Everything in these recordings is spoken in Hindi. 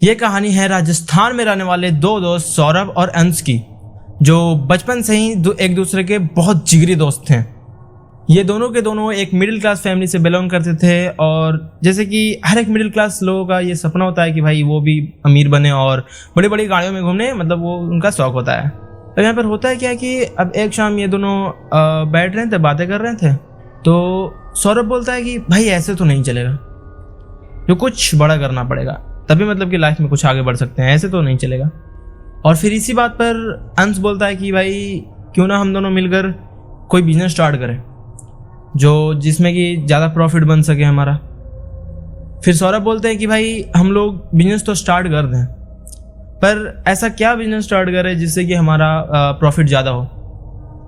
ये कहानी है राजस्थान में रहने वाले दो दोस्त सौरभ और अंश की, जो बचपन से ही एक दूसरे के बहुत जिगरी दोस्त थे। ये दोनों के दोनों एक मिडिल क्लास फैमिली से बिलोंग करते थे और जैसे कि हर एक मिडिल क्लास लोगों का ये सपना होता है कि भाई वो भी अमीर बने और बड़ी बड़ी गाड़ियों में घूमने, मतलब वो उनका शौक होता है। तो यहाँ पर होता है क्या कि अब एक शाम ये दोनों बैठ रहे थे, बातें कर रहे थे, तो सौरभ बोलता है कि भाई ऐसे तो नहीं चलेगा, जो कुछ बड़ा करना पड़ेगा, तभी मतलब कि लाइफ में कुछ आगे बढ़ सकते हैं, ऐसे तो नहीं चलेगा। और फिर इसी बात पर अंश बोलता है कि भाई क्यों ना हम दोनों मिलकर कोई बिजनेस स्टार्ट करें जो जिसमें कि ज़्यादा प्रॉफिट बन सके हमारा। फिर सौरभ बोलते हैं कि भाई हम लोग बिजनेस तो स्टार्ट कर दें, पर ऐसा क्या बिजनेस स्टार्ट करें जिससे कि हमारा प्रॉफिट ज़्यादा हो।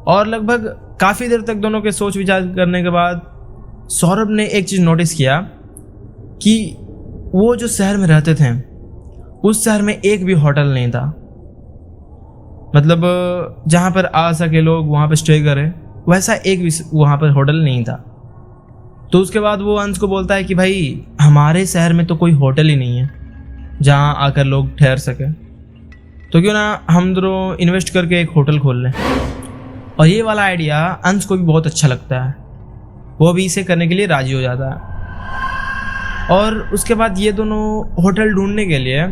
और लगभग काफ़ी देर तक दोनों के सोच विचार करने के बाद सौरभ ने एक चीज़ नोटिस किया कि वो जो शहर में रहते थे उस शहर में एक भी होटल नहीं था, मतलब जहाँ पर आ सके लोग वहाँ पर स्टे करें, वैसा एक भी वहाँ पर होटल नहीं था। तो उसके बाद वो अंश को बोलता है कि भाई हमारे शहर में तो कोई होटल ही नहीं है जहाँ आकर लोग ठहर सके, तो क्यों ना हम दोनों इन्वेस्ट करके एक होटल खोल लें। और ये वाला आइडिया अंश को भी बहुत अच्छा लगता है, वो भी इसे करने के लिए राजी हो जाता है। और उसके बाद ये दोनों होटल ढूंढने के लिए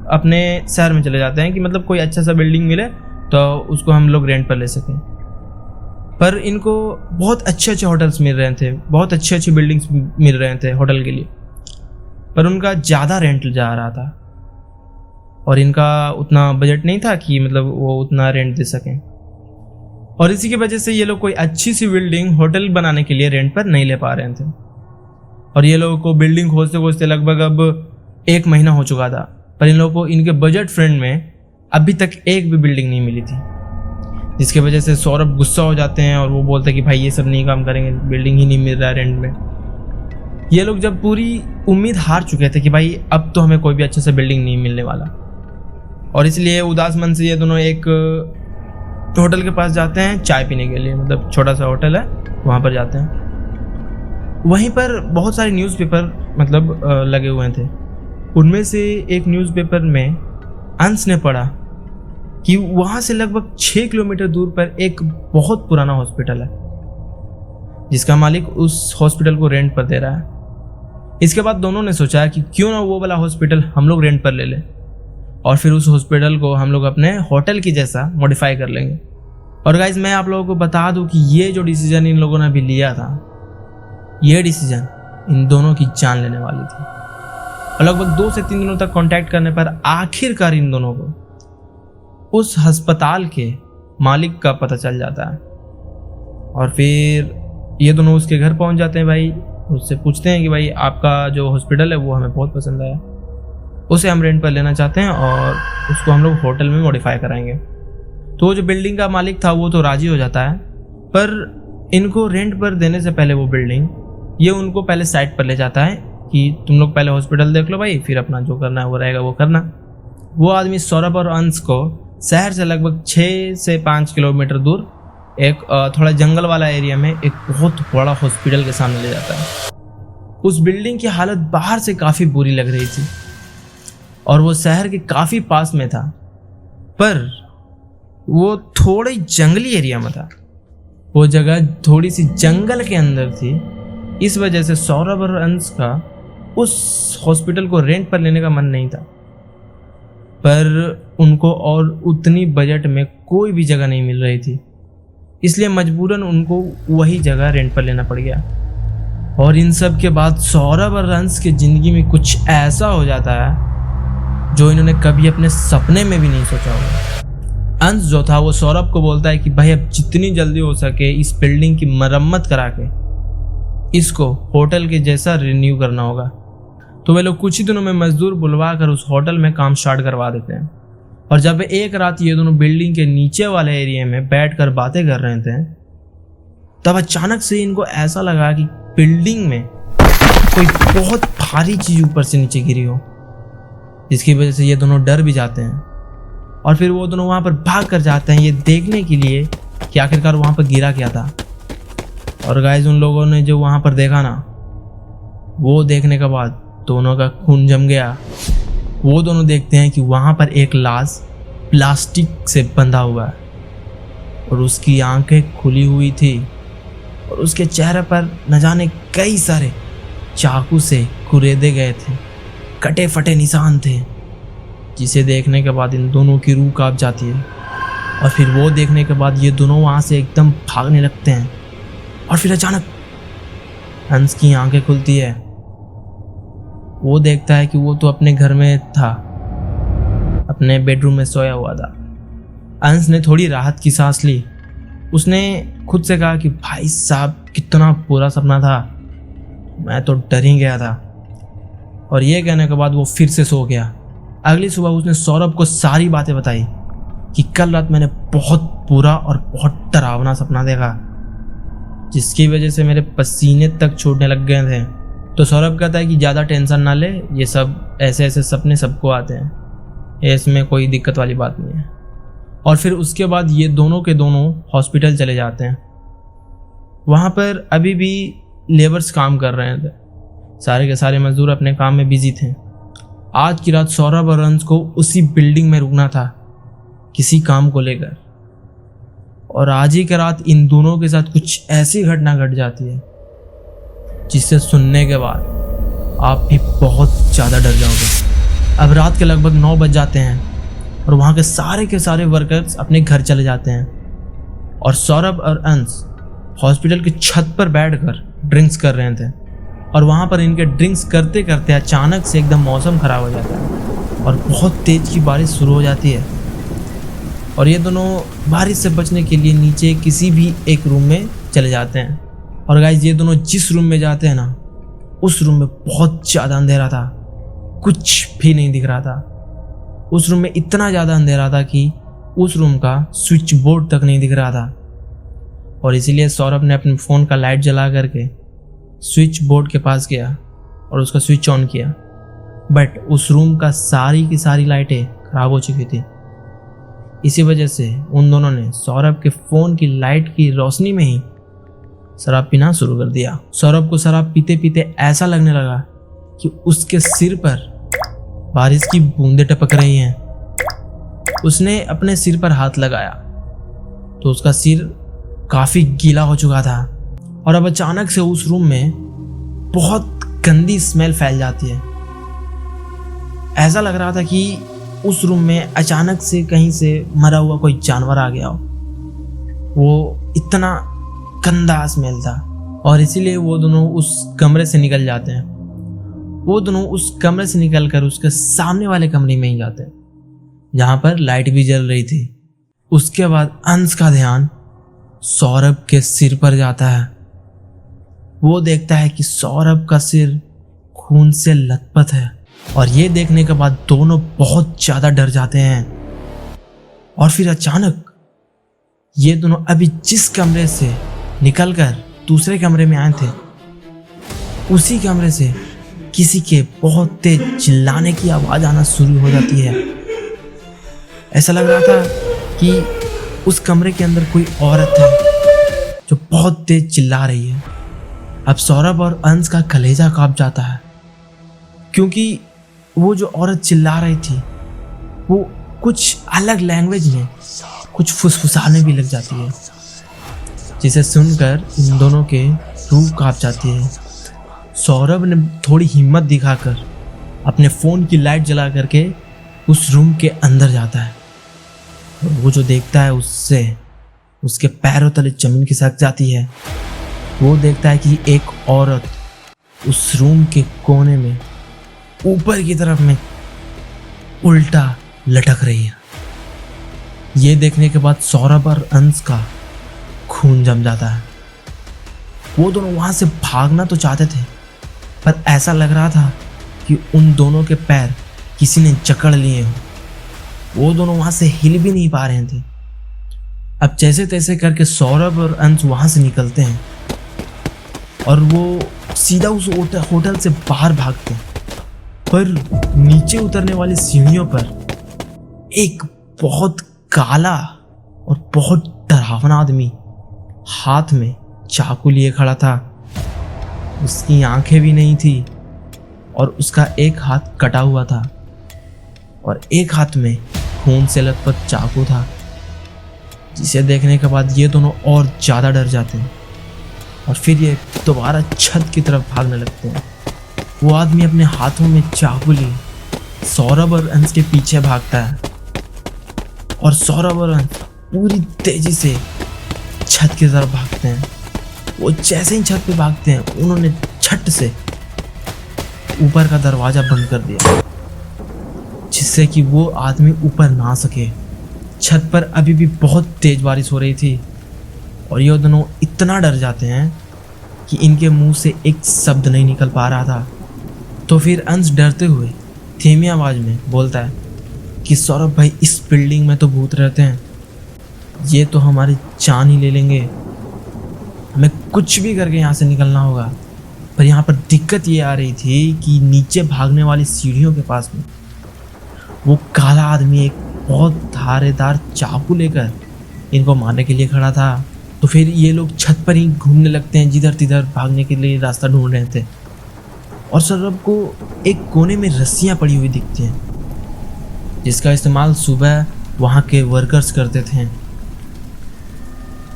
अपने शहर में चले जाते हैं कि मतलब कोई अच्छा सा बिल्डिंग मिले तो उसको हम लोग रेंट पर ले सकें। पर इनको बहुत अच्छे अच्छे होटल्स मिल रहे थे, बहुत अच्छी अच्छी बिल्डिंग्स मिल रहे थे होटल के लिए, पर उनका ज़्यादा रेंट जा रहा था और इनका उतना बजट नहीं था कि मतलब वो उतना रेंट दे सकें। और इसी की वजह से ये लोग कोई अच्छी सी बिल्डिंग होटल बनाने के लिए रेंट पर नहीं ले पा रहे थे। और ये लोगों को बिल्डिंग खोजते खोजते लगभग अब 1 महीना हो चुका था, पर इन लोगों को इनके बजट फ्रेंड में अभी तक एक भी बिल्डिंग नहीं मिली थी, जिसकी वजह से सौरभ गुस्सा हो जाते हैं और वो बोलते हैं कि भाई ये सब नहीं काम करेंगे, बिल्डिंग ही नहीं मिल रहा है रेंट में। ये लोग जब पूरी उम्मीद हार चुके थे कि भाई अब तो हमें कोई भी अच्छे से बिल्डिंग नहीं मिलने वाला, और इसलिए उदास मन से ये दोनों एक होटल के पास जाते हैं चाय पीने के लिए, मतलब छोटा सा होटल है वहाँ पर जाते हैं। वहीं पर बहुत सारे न्यूज़पेपर मतलब लगे हुए थे। उनमें से एक न्यूज़पेपर में अंश ने पढ़ा कि वहाँ से लगभग 6 किलोमीटर दूर पर एक बहुत पुराना हॉस्पिटल है जिसका मालिक उस हॉस्पिटल को रेंट पर दे रहा है। इसके बाद दोनों ने सोचा कि क्यों ना वो वाला हॉस्पिटल हम लोग रेंट पर ले लें और फिर उस हॉस्पिटल को हम लोग अपने होटल की जैसा मॉडिफाई कर लेंगे। और गाइज मैं आप लोगों को बता दूं कि ये जो डिसीजन इन लोगों ने अभी लिया था, ये डिसीजन इन दोनों की जान लेने वाली थी। और लगभग 2 से 3 दिनों तक कांटेक्ट करने पर आखिरकार इन दोनों को उस अस्पताल के मालिक का पता चल जाता है। और फिर ये दोनों उसके घर पहुंच जाते हैं। भाई उससे पूछते हैं कि भाई आपका जो हॉस्पिटल है वो हमें बहुत पसंद आया, उसे हम रेंट पर लेना चाहते हैं और उसको हम लोग होटल में मॉडिफाई कराएंगे। तो वो जो बिल्डिंग का मालिक था वो तो राजी हो जाता है, पर इनको रेंट पर देने से पहले वो बिल्डिंग ये उनको पहले साइट पर ले जाता है कि तुम लोग पहले हॉस्पिटल देख लो भाई, फिर अपना जो करना है वो रहेगा वो करना। वो आदमी सौरभ और अंश को शहर से लगभग 6 से 5 किलोमीटर दूर एक थोड़ा जंगल वाला एरिया में एक बहुत बड़ा हॉस्पिटल के सामने ले जाता है। उस बिल्डिंग की हालत बाहर से काफ़ी बुरी लग रही थी और वो शहर के काफ़ी पास में था, पर वो थोड़ी जंगली एरिया में था। वो जगह थोड़ी सी जंगल के अंदर थी। इस वजह से सौरभ और अंश का उस हॉस्पिटल को रेंट पर लेने का मन नहीं था, पर उनको और उतनी बजट में कोई भी जगह नहीं मिल रही थी, इसलिए मजबूरन उनको वही जगह रेंट पर लेना पड़ गया। और इन सब के बाद सौरभ और अंश की ज़िंदगी में कुछ ऐसा हो जाता है जो इन्होंने कभी अपने सपने में भी नहीं सोचा होगा। अंश जो था वो सौरभ को बोलता है कि भाई अब जितनी जल्दी हो सके इस बिल्डिंग की मरम्मत करा के इसको होटल के जैसा रिन्यू करना होगा। तो वे लोग कुछ ही दिनों में मजदूर बुलवा कर उस होटल में काम स्टार्ट करवा देते हैं। और जब एक रात ये दोनों बिल्डिंग के नीचे वाले एरिया में बैठकर बातें कर रहे थे, तब अचानक से इनको ऐसा लगा कि बिल्डिंग में कोई बहुत भारी चीज ऊपर से नीचे गिरी हो, जिसकी वजह से ये दोनों डर भी जाते हैं। और फिर वो दोनों वहाँ पर भाग कर जाते हैं ये देखने के लिए कि आखिरकार वहाँ पर गिरा क्या था। और गाइस उन लोगों ने जो वहाँ पर देखा ना, वो देखने के बाद दोनों का खून जम गया वो दोनों देखते हैं कि वहाँ पर एक लाश प्लास्टिक से बंधा हुआ है और उसकी आंखें खुली हुई थी और उसके चेहरे पर न जाने कई सारे चाकू से कुरेदे गए थे, कटे फटे निशान थे, जिसे देखने के बाद इन दोनों की रूह कांप जाती है। और फिर वो देखने के बाद ये दोनों वहाँ से एकदम भागने लगते हैं। और फिर अचानक हंस की आंखें खुलती है। वो देखता है कि वो तो अपने घर में था, अपने बेडरूम में सोया हुआ था। हंस ने थोड़ी राहत की सांस ली। उसने खुद से कहा कि भाई साहब कितना बुरा सपना था, मैं तो डर ही गया था। और ये कहने के बाद वो फिर से सो गया। अगली सुबह उसने सौरभ को सारी बातें बताई कि कल रात मैंने बहुत बुरा और बहुत डरावना सपना देखा, जिसकी वजह से मेरे पसीने तक छूटने लग गए थे। तो सौरभ कहता है कि ज़्यादा टेंशन ना ले, ये सब ऐसे ऐसे सपने सबको आते हैं, इसमें कोई दिक्कत वाली बात नहीं है। और फिर उसके बाद ये दोनों के दोनों हॉस्पिटल चले जाते हैं। वहाँ पर अभी भी लेबर्स काम कर रहे थे, सारे के सारे मजदूर अपने काम में बिजी थे। आज की रात सौरभ और अंश को उसी बिल्डिंग में रुकना था किसी काम को लेकर। और आज ही की रात इन दोनों के साथ कुछ ऐसी घटना घट जाती है जिसे सुनने के बाद आप भी बहुत ज़्यादा डर जाओगे। अब रात के लगभग 9 बज जाते हैं और वहाँ के सारे वर्कर्स अपने घर चले जाते हैं और सौरभ और अंश हॉस्पिटल की छत पर बैठकर ड्रिंक्स कर रहे थे। और वहाँ पर इनके ड्रिंक्स करते करते अचानक से एकदम मौसम ख़राब हो जाता है और बहुत तेज़ की बारिश शुरू हो जाती है। और ये दोनों बारिश से बचने के लिए नीचे किसी भी एक रूम में चले जाते हैं। और गाइस ये दोनों जिस रूम में जाते हैं ना, उस रूम में बहुत ज़्यादा अंधेरा था, कुछ भी नहीं दिख रहा था। उस रूम में इतना ज़्यादा अंधेरा था कि उस रूम का स्विच बोर्ड तक नहीं दिख रहा था। और इसीलिए सौरभ ने अपने फ़ोन का लाइट जला करके स्विच बोर्ड के पास गया और उसका स्विच ऑन किया। बट उस रूम का सारी की सारी लाइटें खराब हो चुकी थी। इसी वजह से उन दोनों ने सौरभ के फ़ोन की लाइट की रोशनी में ही शराब पीना शुरू कर दिया। सौरभ को शराब पीते पीते ऐसा लगने लगा कि उसके सिर पर बारिश की बूंदें टपक रही हैं। उसने अपने सिर पर हाथ लगाया तो उसका सिर काफ़ी गीला हो चुका था। और अब अचानक से उस रूम में बहुत गंदी स्मेल फैल जाती है। ऐसा लग रहा था कि उस रूम में अचानक से कहीं से मरा हुआ कोई जानवर आ गया हो। वो इतना गंदा स्मेल था और इसीलिए वो दोनों उस कमरे से निकल जाते हैं। वो दोनों उस कमरे से निकलकर उसके सामने वाले कमरे में ही जाते हैं जहाँ पर लाइट भी जल रही थी। उसके बाद अंश का ध्यान सौरभ के सिर पर जाता है। वो देखता है कि सौरभ का सिर खून से लथपथ है। और ये देखने के बाद दोनों बहुत ज़्यादा डर जाते हैं। और फिर अचानक ये दोनों अभी जिस कमरे से निकलकर दूसरे कमरे में आए थे, उसी कमरे से किसी के बहुत तेज चिल्लाने की आवाज़ आना शुरू हो जाती है। ऐसा लग रहा था कि उस कमरे के अंदर कोई औरत है जो बहुत तेज चिल्ला रही है। अब सौरभ और अंश का कलेजा कांप जाता है, क्योंकि वो जो औरत चिल्ला रही थी वो कुछ अलग लैंग्वेज में कुछ फुसफुसाने भी लग जाती है, जिसे सुनकर इन दोनों के रूह कांप जाती है। सौरभ ने थोड़ी हिम्मत दिखाकर अपने फ़ोन की लाइट जला करके उस रूम के अंदर जाता है। और वो जो देखता है उससे उसके पैरों तले जमीन खिसक जाती है। वो देखता है कि एक औरत उस रूम के कोने में ऊपर की तरफ में उल्टा लटक रही है। ये देखने के बाद सौरभ और अंश का खून जम जाता है। वो दोनों वहाँ से भागना तो चाहते थे, पर ऐसा लग रहा था कि उन दोनों के पैर किसी ने जकड़ लिए हों। वो दोनों वहाँ से हिल भी नहीं पा रहे थे। अब जैसे तैसे करके सौरभ और अंश वहाँ से निकलते हैं और वो सीधा उस होटल से बाहर भागते हैं। पर नीचे उतरने वाली सीढ़ियों पर एक बहुत काला और बहुत डरावना आदमी हाथ में चाकू लिए खड़ा था। उसकी आंखें भी नहीं थी और उसका एक हाथ कटा हुआ था। और एक हाथ में खून से लथपथ चाकू था, जिसे देखने के बाद ये दोनों और ज़्यादा डर जाते हैं और फिर ये दोबारा छत की तरफ भागने लगते हैं। वो आदमी अपने हाथों में चाकू लिए सौरभ और अंश के पीछे भागता है और सौरभ और अंश पूरी तेजी से छत की तरफ भागते हैं। वो जैसे ही छत पे भागते हैं, उन्होंने झट से ऊपर का दरवाजा बंद कर दिया, जिससे कि वो आदमी ऊपर ना आ सके। छत पर अभी भी बहुत तेज बारिश हो रही थी और ये दोनों इतना डर जाते हैं कि इनके मुंह से एक शब्द नहीं निकल पा रहा था। तो फिर अंश डरते हुए धीमी आवाज में बोलता है कि सौरभ भाई, इस बिल्डिंग में तो भूत रहते हैं, ये तो हमारी जान ही ले लेंगे, हमें कुछ भी करके यहाँ से निकलना होगा। पर यहाँ पर दिक्कत ये आ रही थी कि नीचे भागने वाली सीढ़ियों के पास में वो काला आदमी एक बहुत धारेदार चाकू लेकर इनको मारने के लिए खड़ा था। तो फिर ये लोग छत पर ही घूमने लगते हैं, जिधर तिधर भागने के लिए रास्ता ढूंढ रहे थे। और सौरभ को एक कोने में रस्सियाँ पड़ी हुई दिखती हैं, जिसका इस्तेमाल सुबह वहाँ के वर्कर्स करते थे।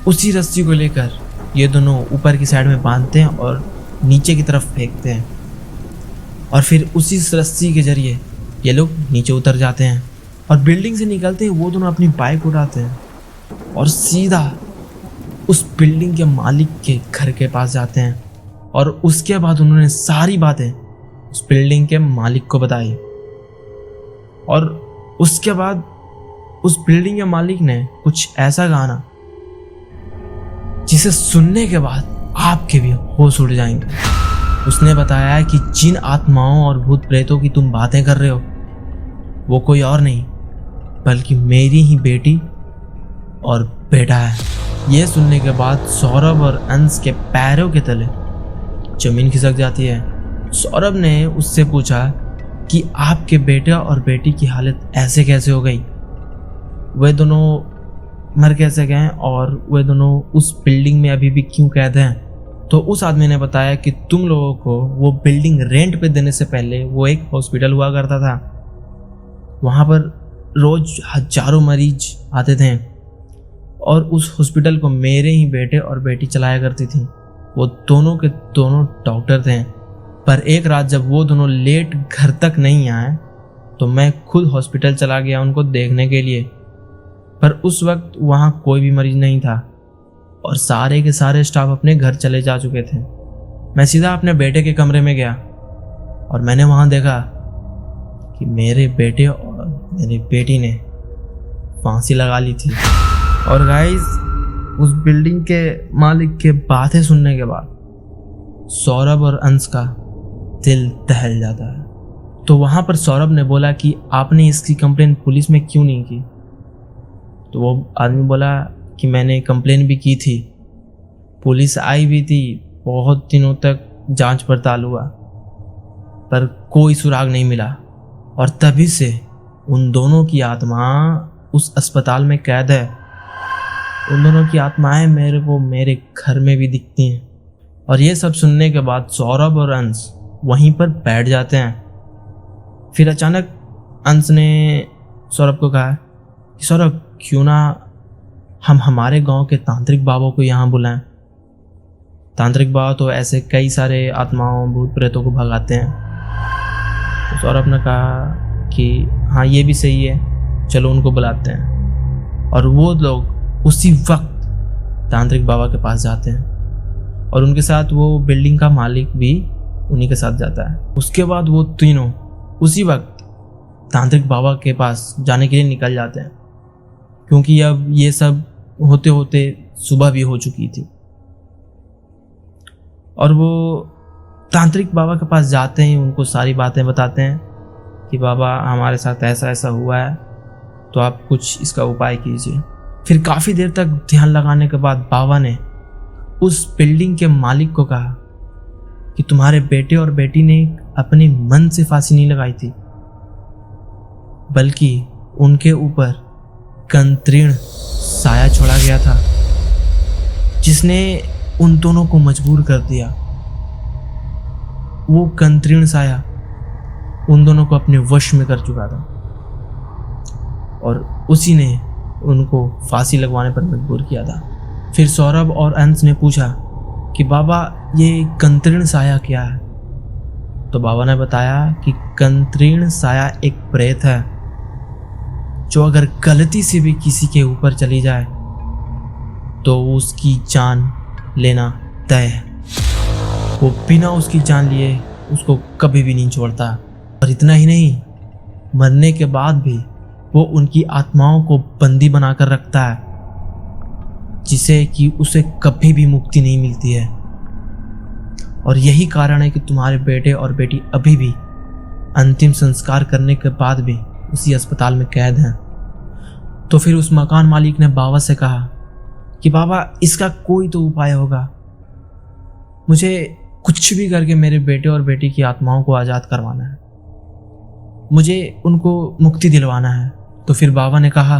उसी रस्सी को लेकर ये दोनों ऊपर की साइड में बांधते हैं और नीचे की तरफ फेंकते हैं और फिर उसी रस्सी के जरिए ये लोग नीचे उतर जाते हैं और बिल्डिंग से निकलते ही वो दोनों अपनी बाइक उठाते हैं और सीधा उस बिल्डिंग के मालिक के घर के पास जाते हैं। और उसके बाद उन्होंने सारी बातें उस बिल्डिंग के मालिक को बताई और उसके बाद उस बिल्डिंग के मालिक ने कुछ ऐसा गाना जिसे सुनने के बाद आपके भी होश उड़ जाएंगे। उसने बताया कि जिन आत्माओं और भूत प्रेतों की तुम बातें कर रहे हो, वो कोई और नहीं बल्कि मेरी ही बेटी और बेटा है। यह सुनने के बाद सौरभ और अंश के पैरों के तले जमीन खिसक जाती है। सौरभ ने उससे पूछा कि आपके बेटे और बेटी की हालत ऐसे कैसे हो गई, वे दोनों मर कैसे गए और वे दोनों उस बिल्डिंग में अभी भी क्यों कैद हैं। तो उस आदमी ने बताया कि तुम लोगों को वो बिल्डिंग रेंट पे देने से पहले वो एक हॉस्पिटल हुआ करता था, वहाँ पर रोज हजारों मरीज आते थे और उस हॉस्पिटल को मेरे ही बेटे और बेटी चलाया करती थी। वो दोनों के दोनों डॉक्टर थे। पर एक रात जब वो दोनों लेट घर तक नहीं आए तो मैं खुद हॉस्पिटल चला गया उनको देखने के लिए। पर उस वक्त वहाँ कोई भी मरीज नहीं था और सारे के सारे स्टाफ अपने घर चले जा चुके थे। मैं सीधा अपने बेटे के कमरे में गया और मैंने वहाँ देखा कि मेरे बेटे और मेरी बेटी ने फांसी लगा ली थी। और गाइस, उस बिल्डिंग के मालिक के बातें सुनने के बाद सौरभ और अंश का दिल दहल जाता है। तो वहाँ पर सौरभ ने बोला कि आपने इसकी कंप्लेन पुलिस में क्यों नहीं की। तो वो आदमी बोला कि मैंने कंप्लेन भी की थी, पुलिस आई भी थी, बहुत दिनों तक जांच पड़ताल हुआ पर कोई सुराग नहीं मिला और तभी से उन दोनों की आत्मा उस अस्पताल में कैद है। उन दोनों की आत्माएं मेरे को मेरे घर में भी दिखती हैं। और ये सब सुनने के बाद सौरभ और अंश वहीं पर बैठ जाते हैं। फिर अचानक अंश ने सौरभ को कहा कि सौरभ, क्यों ना हम हमारे गांव के तांत्रिक बाबा को यहाँ बुलाएं। तांत्रिक बाबा तो ऐसे कई सारे आत्माओं भूत प्रेतों को भगाते हैं। तो सौरभ ने कहा कि हाँ, ये भी सही है, चलो उनको बुलाते हैं। और वो लोग उसी वक्त तांत्रिक बाबा के पास जाते हैं और उनके साथ वो बिल्डिंग का मालिक भी उन्हीं के साथ जाता है। उसके बाद वो तीनों उसी वक्त तांत्रिक बाबा के पास जाने के लिए निकल जाते हैं, क्योंकि अब ये सब होते होते सुबह भी हो चुकी थी। और वो तांत्रिक बाबा के पास जाते हैं, उनको सारी बातें बताते हैं कि बाबा, हमारे साथ ऐसा ऐसा हुआ है, तो आप कुछ इसका उपाय कीजिए। फिर काफ़ी देर तक ध्यान लगाने के बाद बाबा ने उस बिल्डिंग के मालिक को कहा कि तुम्हारे बेटे और बेटी ने अपने मन से फांसी नहीं लगाई थी, बल्कि उनके ऊपर कंत्रीण साया छोड़ा गया था, जिसने उन दोनों को मजबूर कर दिया। वो कंत्रीण साया उन दोनों को अपने वश में कर चुका था और उसी ने उनको फांसी लगवाने पर मजबूर किया था। फिर सौरभ और अंश ने पूछा कि बाबा ये कंत्रीण साया क्या है? तो बाबा ने बताया कि कंत्रीण साया एक प्रेत है जो अगर गलती से भी किसी के ऊपर चली जाए तो उसकी जान लेना तय है। वो बिना उसकी जान लिए उसको कभी भी नहीं छोड़ता। और इतना ही नहीं, मरने के बाद भी वो उनकी आत्माओं को बंदी बनाकर रखता है, जिसे कि उसे कभी भी मुक्ति नहीं मिलती है। और यही कारण है कि तुम्हारे बेटे और बेटी अभी भी अंतिम संस्कार करने के बाद भी उसी अस्पताल में कैद हैं। तो फिर उस मकान मालिक ने बाबा से कहा कि बाबा इसका कोई तो उपाय होगा, मुझे कुछ भी करके मेरे बेटे और बेटी की आत्माओं को आज़ाद करवाना है, मुझे उनको मुक्ति दिलवाना है। तो फिर बाबा ने कहा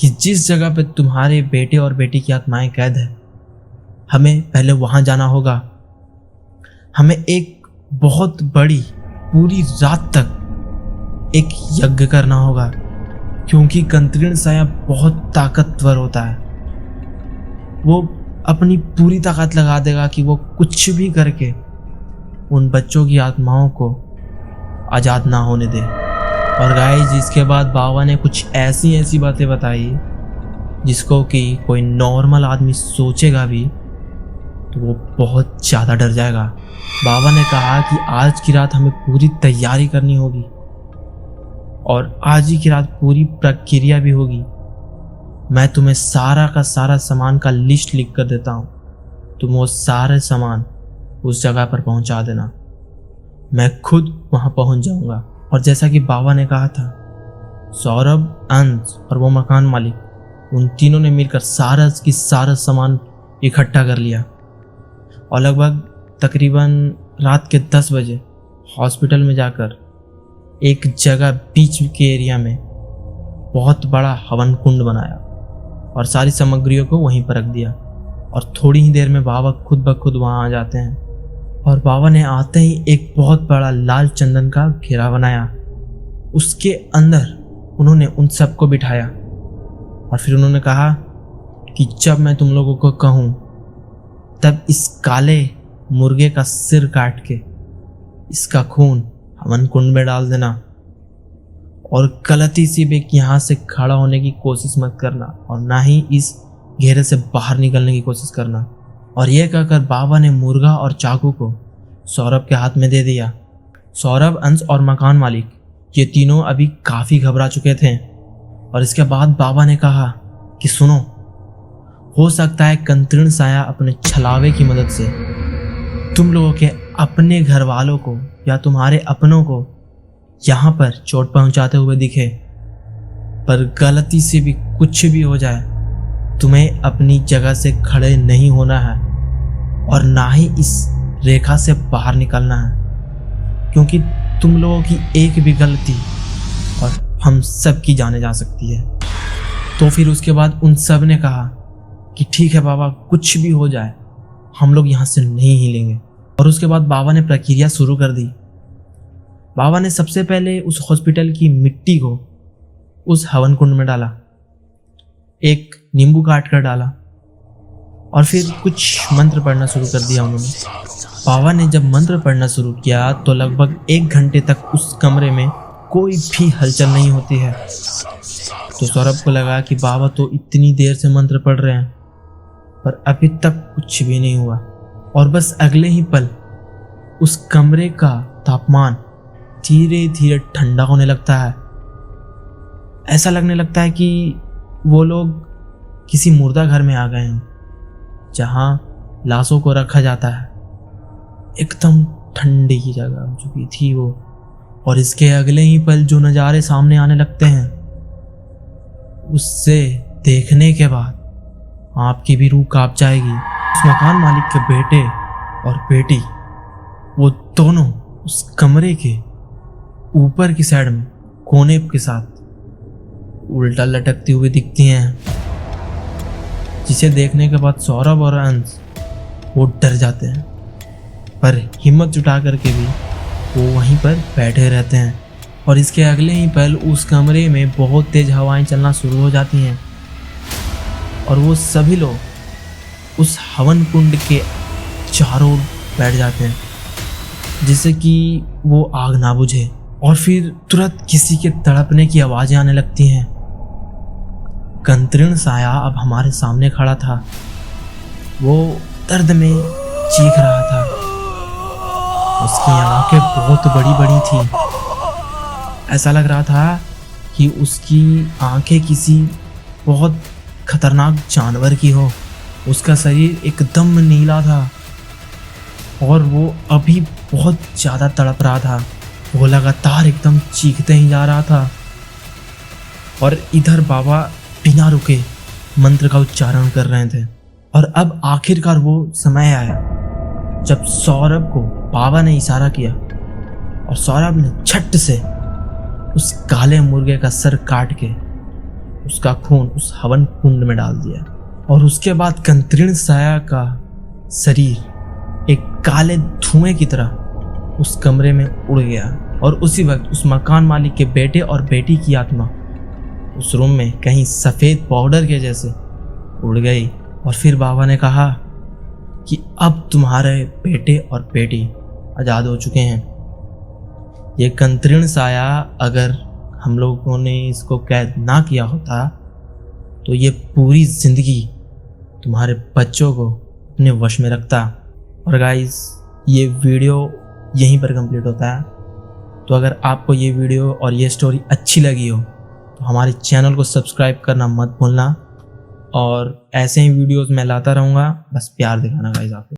कि जिस जगह पे तुम्हारे बेटे और बेटी की आत्माएं कैद है, हमें पहले वहाँ जाना होगा। हमें एक बहुत बड़ी पूरी रात तक एक यज्ञ करना होगा, क्योंकि कंत्रीण साया बहुत ताकतवर होता है। वो अपनी पूरी ताकत लगा देगा कि वो कुछ भी करके उन बच्चों की आत्माओं को आज़ाद ना होने दे। और गाइस, जिसके बाद बाबा ने कुछ ऐसी बातें बताई जिसको कि कोई नॉर्मल आदमी सोचेगा भी तो वो बहुत ज़्यादा डर जाएगा। बाबा ने कहा कि आज की रात हमें पूरी तैयारी करनी होगी और आज ही की रात पूरी प्रक्रिया भी होगी। मैं तुम्हें सारा का सारा सामान का लिस्ट लिख कर देता हूँ, तुम वो सारे सामान उस जगह पर पहुँचा देना, मैं खुद वहाँ पहुँच जाऊँगा। और जैसा कि बाबा ने कहा था, सौरभ, अंश और वो मकान मालिक, उन तीनों ने मिलकर सारा सामान इकट्ठा कर लिया और लगभग तकरीबन रात के 10 बजे हॉस्पिटल में जाकर एक जगह बीच के एरिया में बहुत बड़ा हवन कुंड बनाया और सारी सामग्रियों को वहीं पर रख दिया। और थोड़ी ही देर में बाबा खुद ब खुद वहाँ आ जाते हैं। और बाबा ने आते ही एक बहुत बड़ा लाल चंदन का घेरा बनाया, उसके अंदर उन्होंने उन सबको बिठाया और फिर उन्होंने कहा कि जब मैं तुम लोगों को कहूँ तब इस काले मुर्गे का सिर काट के इसका खून हवन कुंड में डाल देना और गलती से भी यहाँ से खड़ा होने की कोशिश मत करना और ना ही इस घेरे से बाहर निकलने की कोशिश करना। और यह कहकर बाबा ने मुर्गा और चाकू को सौरभ के हाथ में दे दिया। सौरभ, अंश और मकान मालिक ये तीनों अभी काफ़ी घबरा चुके थे। और इसके बाद बाबा ने कहा कि सुनो, हो सकता है कंत्रीण साया अपने छलावे की मदद से तुम लोगों के अपने घर वालों को या तुम्हारे अपनों को यहाँ पर चोट पहुँचाते हुए दिखे, पर गलती से भी कुछ भी हो जाए तुम्हें अपनी जगह से खड़े नहीं होना है और ना ही इस रेखा से बाहर निकलना है, क्योंकि तुम लोगों की एक भी गलती और हम सब की जाने जा सकती है। तो फिर उसके बाद उन सब ने कहा कि ठीक है बाबा, कुछ भी हो जाए हम लोग यहाँ से नहीं हिलेंगे। और उसके बाद बाबा ने प्रक्रिया शुरू कर दी। बाबा ने सबसे पहले उस हॉस्पिटल की मिट्टी को उस हवन कुंड में डाला, एक नींबू काट कर डाला और फिर कुछ मंत्र पढ़ना शुरू कर दिया उन्होंने। बाबा ने जब मंत्र पढ़ना शुरू किया तो लगभग 1 घंटे तक उस कमरे में कोई भी हलचल नहीं होती है। तो सौरभ को लगा कि बाबा तो इतनी देर से मंत्र पढ़ रहे हैं पर अभी तक कुछ भी नहीं हुआ। और बस अगले ही पल उस कमरे का तापमान धीरे धीरे ठंडा होने लगता है। ऐसा लगने लगता है कि वो लोग किसी मुर्दा घर में आ गए हैं जहाँ लाशों को रखा जाता है। एकदम ठंडी की जगह हो चुकी थी वो। और इसके अगले ही पल जो नज़ारे सामने आने लगते हैं उससे देखने के बाद आपकी भी रूह कांप जाएगी। उस मकान मालिक के बेटे और बेटी, वो दोनों उस कमरे के ऊपर की साइड में कोने के साथ उल्टा लटकती हुई दिखती हैं, जिसे देखने के बाद सौरभ और अंश वो डर जाते हैं पर हिम्मत जुटा करके भी वो वहीं पर बैठे रहते हैं। और इसके अगले ही पल उस कमरे में बहुत तेज हवाएं चलना शुरू हो जाती हैं और वो सभी लोग उस हवन कुंड के चारों ओर बैठ जाते हैं जिससे कि वो आग ना बुझे। और फिर तुरंत किसी के तड़पने की आवाजें आने लगती हैं। कंत्रीण साया अब हमारे सामने खड़ा था। वो दर्द में चीख रहा था। उसकी आंखें बहुत बड़ी बड़ी थी। ऐसा लग रहा था कि उसकी आंखें किसी बहुत खतरनाक जानवर की हो। उसका शरीर एकदम नीला था और वो अभी बहुत ज़्यादा तड़प रहा था। वो लगातार एकदम चीखते ही जा रहा था और इधर बाबा बिना रुके मंत्र का उच्चारण कर रहे थे। और अब आखिरकार वो समय आया जब सौरभ को बाबा ने इशारा किया और सौरभ ने झट से उस काले मुर्गे का सर काट के उसका खून उस हवन कुंड में डाल दिया। और उसके बाद कंत्रीण साया का शरीर एक काले धुएं की तरह उस कमरे में उड़ गया। और उसी वक्त उस मकान मालिक के बेटे और बेटी की आत्मा उस रूम में कहीं सफ़ेद पाउडर के जैसे उड़ गई। और फिर बाबा ने कहा कि अब तुम्हारे बेटे और बेटी आज़ाद हो चुके हैं। ये कंत्रीण साया अगर हम लोगों ने इसको कैद ना किया होता तो ये पूरी ज़िंदगी तुम्हारे बच्चों को अपने वश में रखता। और गाइस, ये वीडियो यहीं पर कंप्लीट होता है। तो अगर आपको ये वीडियो और ये स्टोरी अच्छी लगी हो तो हमारे चैनल को सब्सक्राइब करना मत भूलना। और ऐसे ही वीडियोस मैं लाता रहूँगा, बस प्यार दिखाना गाइस आपको।